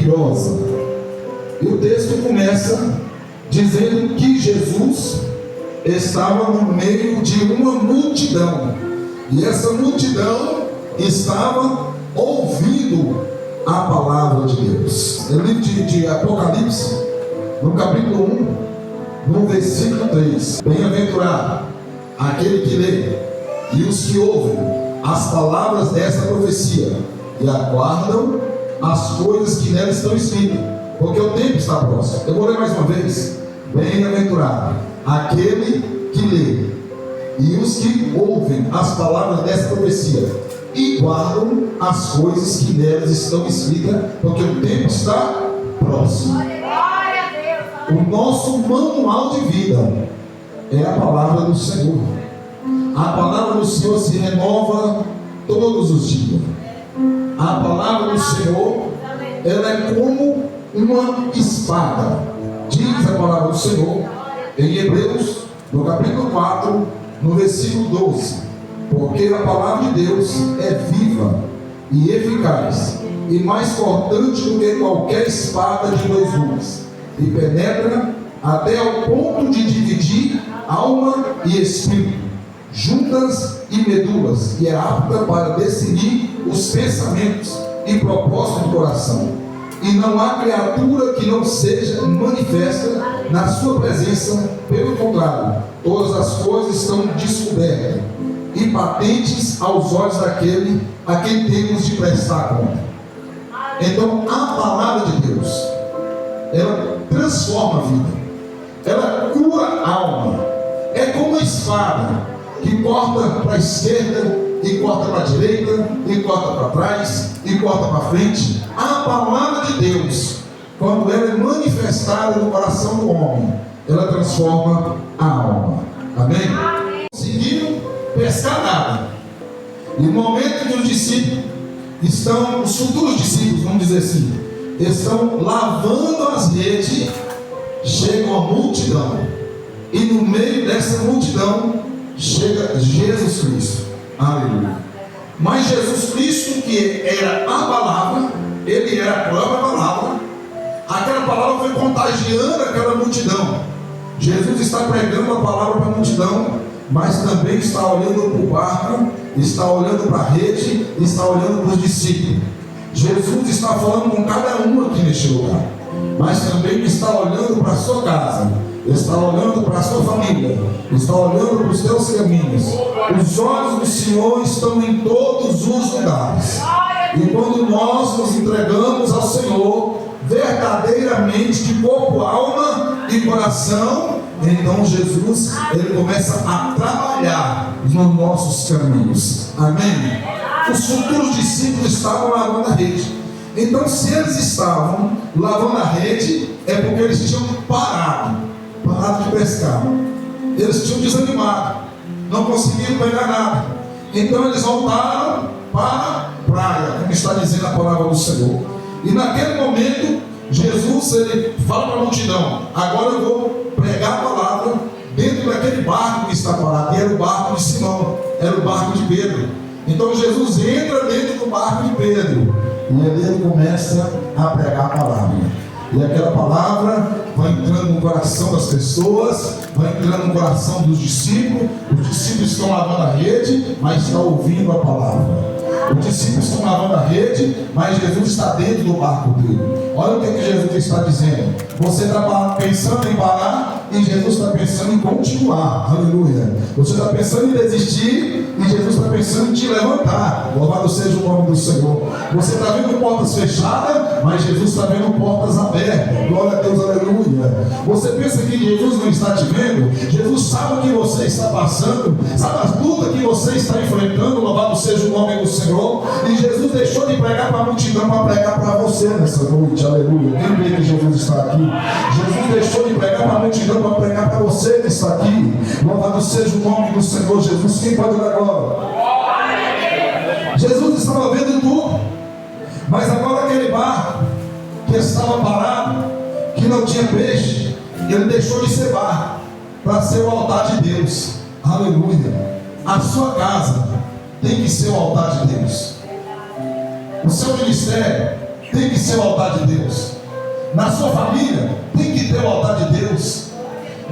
religiosa. E o texto começa dizendo que Jesus estava no meio de uma multidão, e essa multidão estava ouvindo a palavra de Deus. No livro de Apocalipse, no capítulo 1, no versículo 3: bem-aventurado aquele que lê e os que ouvem as palavras desta profecia e aguardam as coisas que nela estão escritas, porque o tempo está próximo. Eu vou ler mais uma vez: bem-aventurado aquele que lê e os que ouvem as palavras desta profecia e guardam as coisas que nelas estão escritas, porque o tempo está próximo. O nosso manual de vida é a palavra do Senhor. A palavra do Senhor se renova todos os dias. A palavra do Senhor, ela é como uma espada. Diz a palavra do Senhor em Hebreus, no capítulo 4, no versículo 12: porque a palavra de Deus é viva e eficaz, e mais cortante do que qualquer espada de dois gumes, e penetra até ao ponto de dividir alma e espírito, juntas e medulas, e é apta para discernir os pensamentos e propósitos do coração. E não há criatura que não seja manifesta na sua presença. Pelo contrário, todas as coisas estão descobertas e patentes aos olhos daquele a quem temos de prestar conta. Então, a palavra de Deus, ela transforma a vida, ela cura a alma. É como uma espada que corta para a esquerda, e corta para a direita, e corta para trás, e corta para frente. A palavra de Deus, quando ela é manifestada no coração do homem, ela transforma a alma. Amém? Conseguiram pescar nada. E no momento que os discípulos estão, os futuros discípulos, vamos dizer assim, estão lavando as redes, chega uma multidão, e no meio dessa multidão chega Jesus Cristo. Aleluia. Mas Jesus Cristo, que era a palavra, ele era a própria palavra, aquela palavra foi contagiando aquela multidão. Jesus está pregando a palavra para a multidão, mas também está olhando para o barco, está olhando para a rede, está olhando para os discípulos. Jesus está falando com cada um aqui neste lugar, mas também está olhando para a sua casa, está olhando para a sua família, está olhando para os teus caminhos. Os olhos do Senhor estão em todos os lugares. E quando nós nos entregamos ao Senhor verdadeiramente, de corpo, alma e coração, então Jesus, ele começa a trabalhar nos nossos caminhos. Amém? Os futuros discípulos estavam lavando a rede. Então, se eles estavam lavando a rede, é porque eles tinham parado de pescar. Eles tinham desanimado, não conseguiram pegar nada. Então eles voltaram para a praia, como está dizendo a palavra do Senhor. E naquele momento, Jesus, ele fala para a multidão: agora eu vou pregar a palavra dentro daquele barco que está parado. E era o barco de Simão, era o barco de Pedro. Então Jesus entra dentro do barco de Pedro, e ali ele começa a pregar a palavra. E aquela palavra vai entrando no coração das pessoas, vai entrando no coração dos discípulos. Os discípulos estão lavando a rede, mas estão ouvindo a palavra. Os discípulos estão lavando a rede, mas Jesus está dentro do barco dele. Olha o que Jesus está dizendo. Você está pensando em parar, e Jesus está pensando em continuar. Aleluia. Você está pensando em desistir, e Jesus está pensando em te levantar. Louvado seja o nome do Senhor. Você está vendo portas fechadas, mas Jesus está vendo portas abertas. Glória a Deus, aleluia. Você pensa que Jesus não está te vendo? Jesus sabe o que você está passando, sabe as lutas que você está enfrentando. Louvado seja o nome do Senhor. E Jesus deixou de pregar para a multidão para pregar para você nessa noite. Aleluia. Quem vê que Jesus está aqui? Jesus deixou de pregar para a multidão para pregar para você que está aqui. Louvado seja o nome do Senhor Jesus. Quem pode dar glória? Jesus estava vendo tudo, mas agora aquele barco que estava parado, que não tinha peixe, ele deixou de ser barco para ser o altar de Deus. Aleluia. A sua casa tem que ser o altar de Deus. O seu ministério tem que ser o altar de Deus. Na sua família, tem que ter o altar de Deus.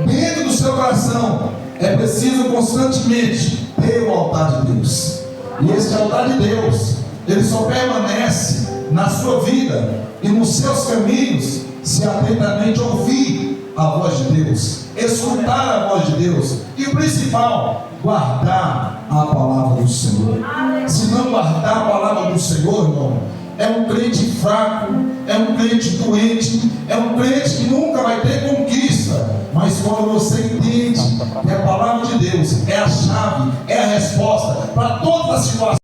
Dentro do seu coração, é preciso constantemente ter o altar de Deus. E esse altar de Deus, ele só permanece na sua vida e nos seus caminhos se atentamente ouvir a voz de Deus, escutar a voz de Deus e o principal, guardar a palavra do Senhor. Se não guardar a palavra do Senhor, irmão, é um crente fraco, é um crente doente, é um crente que nunca vai ter conquista. Mas quando você entende que a palavra de Deus é a chave, é a resposta para todas as situações,